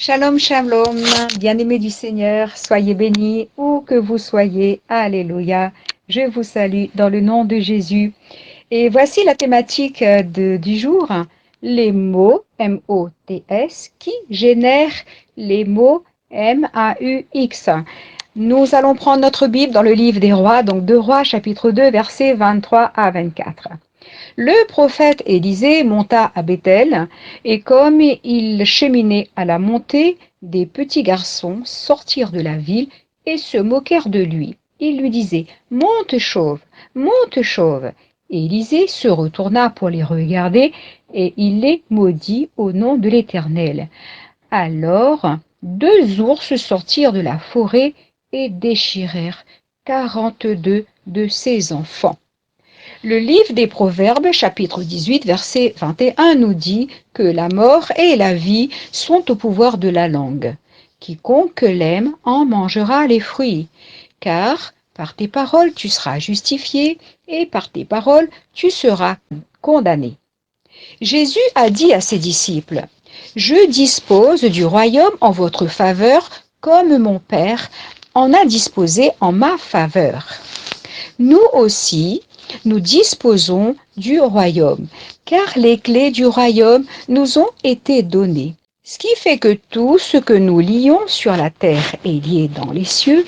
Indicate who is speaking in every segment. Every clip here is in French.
Speaker 1: Shalom, shalom, bien-aimés du Seigneur, soyez bénis où que vous soyez. Alléluia. Je vous salue dans le nom de Jésus. Et voici la thématique du jour, les mots M-O-T-S qui génèrent les mots M-A-U-X. Nous allons prendre notre Bible dans le livre des Rois, donc 2 Rois chapitre 2 versets 23 à 24. Le prophète Élisée monta à Béthel, et comme il cheminait à la montée, des petits garçons sortirent de la ville et se moquèrent de lui. Ils lui disaient: Monte chauve, monte chauve. Et Élisée se retourna pour les regarder, et il les maudit au nom de l'Éternel. Alors 2 ours sortirent de la forêt et déchirèrent 42 de ses enfants. Le livre des Proverbes, chapitre 18, verset 21, nous dit que la mort et la vie sont au pouvoir de la langue. Quiconque l'aime en mangera les fruits, car par tes paroles tu seras justifié et par tes paroles tu seras condamné. Jésus a dit à ses disciples: Je dispose du royaume en votre faveur comme mon Père en a disposé en ma faveur. Nous aussi, nous disposons du royaume, car les clés du royaume nous ont été données. Ce qui fait que tout ce que nous lions sur la terre est lié dans les cieux,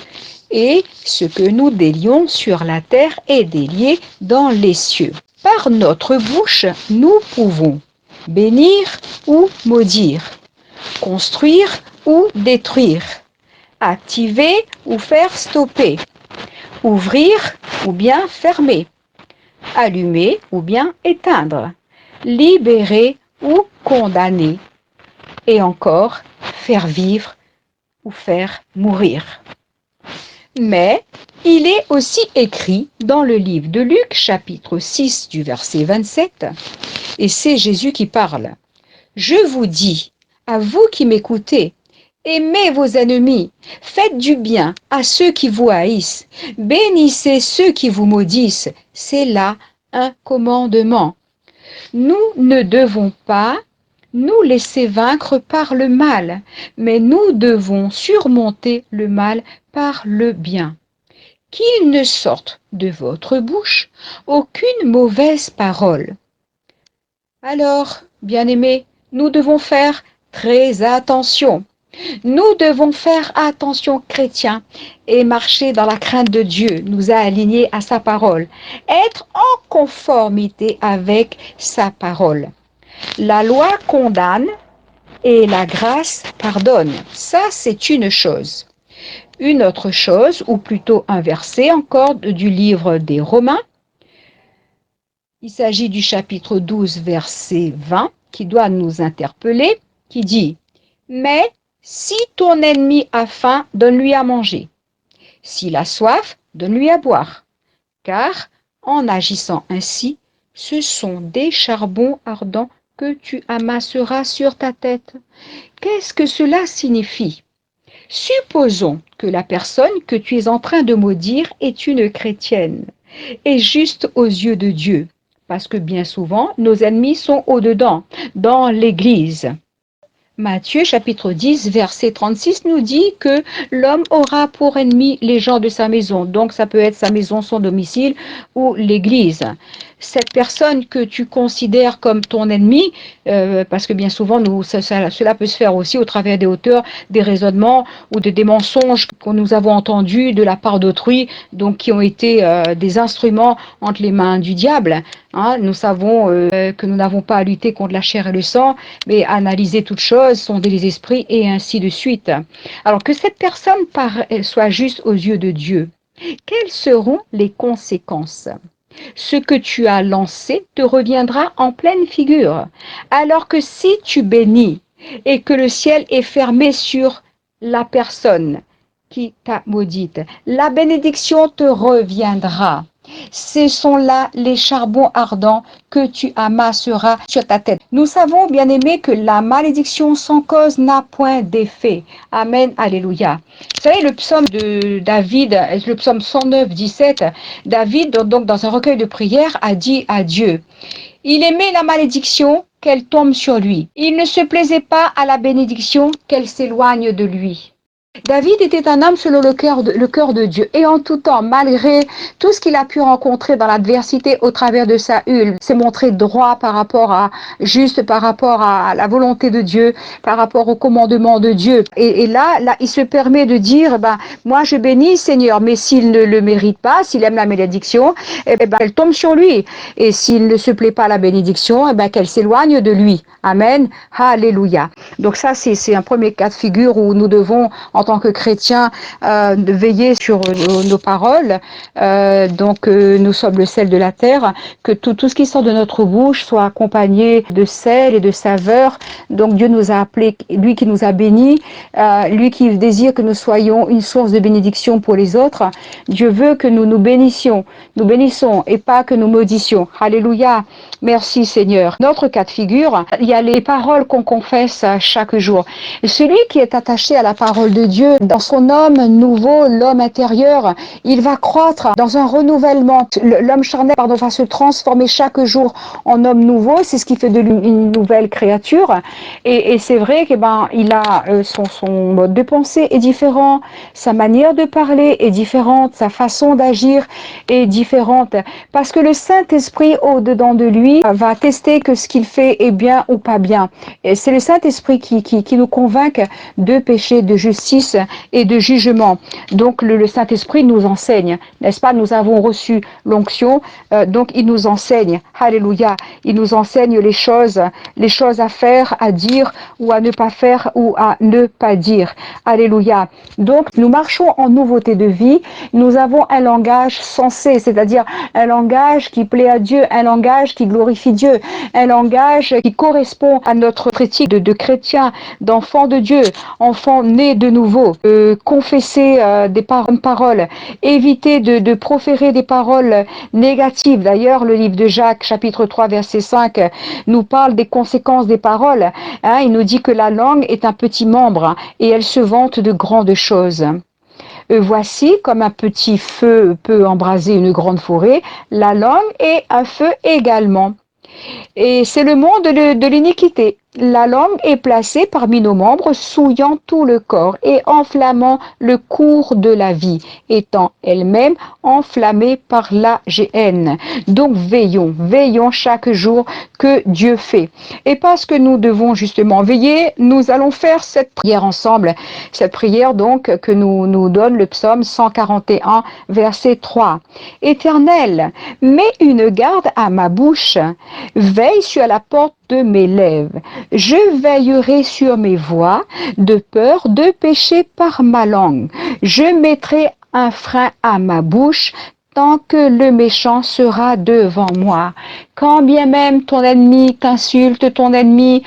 Speaker 1: et ce que nous délions sur la terre est délié dans les cieux. Par notre bouche, nous pouvons bénir ou maudire, construire ou détruire, activer ou faire stopper, ouvrir ou bien fermer, allumer ou bien éteindre, libérer ou condamner, et encore faire vivre ou faire mourir. Mais il est aussi écrit dans le livre de Luc, chapitre 6 du verset 27, et c'est Jésus qui parle. Je vous dis, à vous qui m'écoutez, aimez vos ennemis, faites du bien à ceux qui vous haïssent, bénissez ceux qui vous maudissent. C'est là un commandement. Nous ne devons pas nous laisser vaincre par le mal, mais nous devons surmonter le mal par le bien. Qu'il ne sorte de votre bouche aucune mauvaise parole. Alors, bien-aimés, nous devons faire très attention. Nous devons faire attention, chrétiens, et marcher dans la crainte de Dieu, nous a alignés à sa parole, être en conformité avec sa parole. La loi condamne et la grâce pardonne. Ça, c'est une chose. Une autre chose, ou plutôt un verset encore du livre des Romains, il s'agit du chapitre 12, verset 20, qui doit nous interpeller, qui dit: Mais si ton ennemi a faim, donne-lui à manger. S'il a soif, donne-lui à boire. Car, en agissant ainsi, ce sont des charbons ardents que tu amasseras sur ta tête. Qu'est-ce que cela signifie? Supposons que la personne que tu es en train de maudire est une chrétienne, et juste aux yeux de Dieu, parce que bien souvent, nos ennemis sont au-dedans, dans l'Église. Matthieu chapitre 10 verset 36 nous dit que l'homme aura pour ennemi les gens de sa maison. Donc ça peut être sa maison, son domicile ou l'église. Cette personne que tu considères comme ton ennemi, parce que bien souvent cela peut se faire aussi au travers des hauteurs, des raisonnements ou des mensonges que nous avons entendus de la part d'autrui, donc qui ont été des instruments entre les mains du diable. Hein. Nous savons que nous n'avons pas à lutter contre la chair et le sang, mais analyser toutes choses, sonder les esprits et ainsi de suite. Alors que cette personne soit juste aux yeux de Dieu, quelles seront les conséquences? Ce que tu as lancé te reviendra en pleine figure. Alors que si tu bénis et que le ciel est fermé sur la personne qui t'a maudite, la bénédiction te reviendra. Ce sont là les charbons ardents que tu amasseras sur ta tête. Nous savons, bien-aimés, que la malédiction sans cause n'a point d'effet. Amen, alléluia. Vous savez, le psaume de David, le psaume 109, 17, David, donc dans un recueil de prières, a dit à Dieu: Il aimait la malédiction, qu'elle tombe sur lui. Il ne se plaisait pas à la bénédiction, qu'elle s'éloigne de lui. David était un homme selon le cœur de Dieu. Et en tout temps, malgré tout ce qu'il a pu rencontrer dans l'adversité au travers de Saül, s'est montré droit juste par rapport à la volonté de Dieu, par rapport au commandement de Dieu. Et là, il se permet de dire, moi je bénis Seigneur, mais s'il ne le mérite pas, s'il aime la malédiction, elle tombe sur lui. Et s'il ne se plaît pas à la bénédiction, qu'elle s'éloigne de lui. Amen. Alléluia. Donc ça, c'est un premier cas de figure où nous devons, en tant que chrétiens, veiller sur nos paroles. Nous sommes le sel de la terre, que tout ce qui sort de notre bouche soit accompagné de sel et de saveur. Donc Dieu nous a appelés, lui qui nous a bénis, lui qui désire que nous soyons une source de bénédiction pour les autres. Dieu veut que nous bénissons et pas que nous maudissions. Alléluia. Merci Seigneur. Notre cas de figure, il y a les paroles qu'on confesse chaque jour. Et celui qui est attaché à la parole de Dieu, dans son homme nouveau, l'homme intérieur, il va croître dans un renouvellement. L'homme charnel, va se transformer chaque jour en homme nouveau. C'est ce qui fait de lui une nouvelle créature. Et c'est vrai que il a son mode de pensée est différent, sa manière de parler est différente, sa façon d'agir est différente, parce que le Saint-Esprit au-dedans de lui va tester que ce qu'il fait est bien ou pas bien. Et c'est le Saint-Esprit qui nous convainc de péché, de justice et de jugement. Donc le Saint-Esprit nous enseigne, n'est-ce pas? Nous avons reçu l'onction, donc il nous enseigne. Alléluia. Il nous enseigne les choses à faire, à dire ou à ne pas faire ou à ne pas dire. Alléluia. Donc nous marchons en nouveauté de vie. Nous avons un langage sensé, c'est-à-dire un langage qui plaît à Dieu, un langage qui glorifie Dieu, un langage qui correspond à notre éthique de chrétien, d'enfant de Dieu, enfant né de nouveau. Confesser des paroles, éviter de proférer des paroles négatives. D'ailleurs, le livre de Jacques, chapitre 3, verset 5, nous parle des conséquences des paroles. Il nous dit que la langue est un petit membre et elle se vante de grandes choses. Voici comme un petit feu peut embraser une grande forêt, la langue est un feu également. Et c'est le monde de l'iniquité. La langue est placée parmi nos membres, souillant tout le corps et enflammant le cours de la vie, étant elle-même enflammée par la géhenne. Donc veillons chaque jour que Dieu fait. Et parce que nous devons justement veiller, nous allons faire cette prière ensemble. Cette prière donc que nous donne le psaume 141, verset 3. Éternel, mets une garde à ma bouche, veille sur la porte de mes lèvres. Je veillerai sur mes voies, de peur de pécher par ma langue. Je mettrai un frein à ma bouche, tant que le méchant sera devant moi. Quand bien même ton ennemi t'insulte, ton ennemi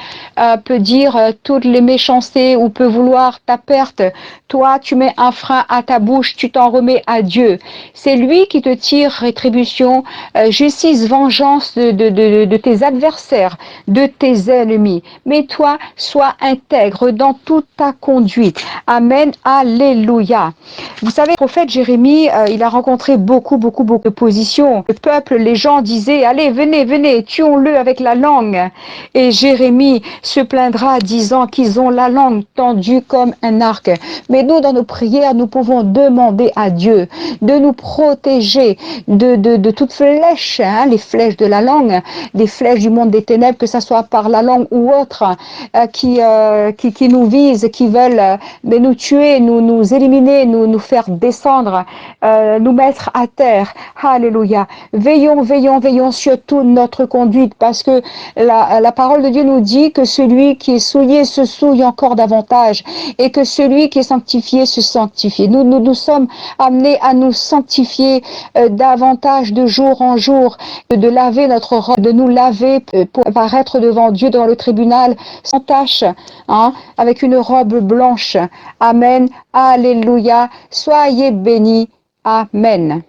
Speaker 1: peut dire toutes les méchancetés ou peut vouloir ta perte, toi tu mets un frein à ta bouche, tu t'en remets à Dieu. C'est lui qui te tire rétribution, justice, vengeance de tes adversaires, de tes ennemis. Mais toi, sois intègre dans toute ta conduite. Amen, alléluia. Vous savez, le prophète Jérémie, il a rencontré beaucoup d'opposition. Le peuple, les gens disaient, allez, venez, tuons-le avec la langue. Et Jérémie se plaindra disant qu'ils ont la langue tendue comme un arc. Mais nous, dans nos prières, nous pouvons demander à Dieu de nous protéger de toute flèche, les flèches de la langue, des flèches du monde des ténèbres, que ce soit par la langue ou autre, qui nous visent, qui veulent nous tuer, nous éliminer, nous faire descendre, nous mettre à terre. Alléluia. Veillons sur toute notre conduite, parce que la parole de Dieu nous dit que celui qui est souillé se souille encore davantage, et que celui qui est sanctifié se sanctifie. Nous sommes amenés à nous sanctifier davantage de jour en jour, de laver notre robe, de nous laver pour apparaître devant Dieu, devant le tribunal, sans tache, avec une robe blanche. Amen. Alléluia. Soyez bénis. Amen.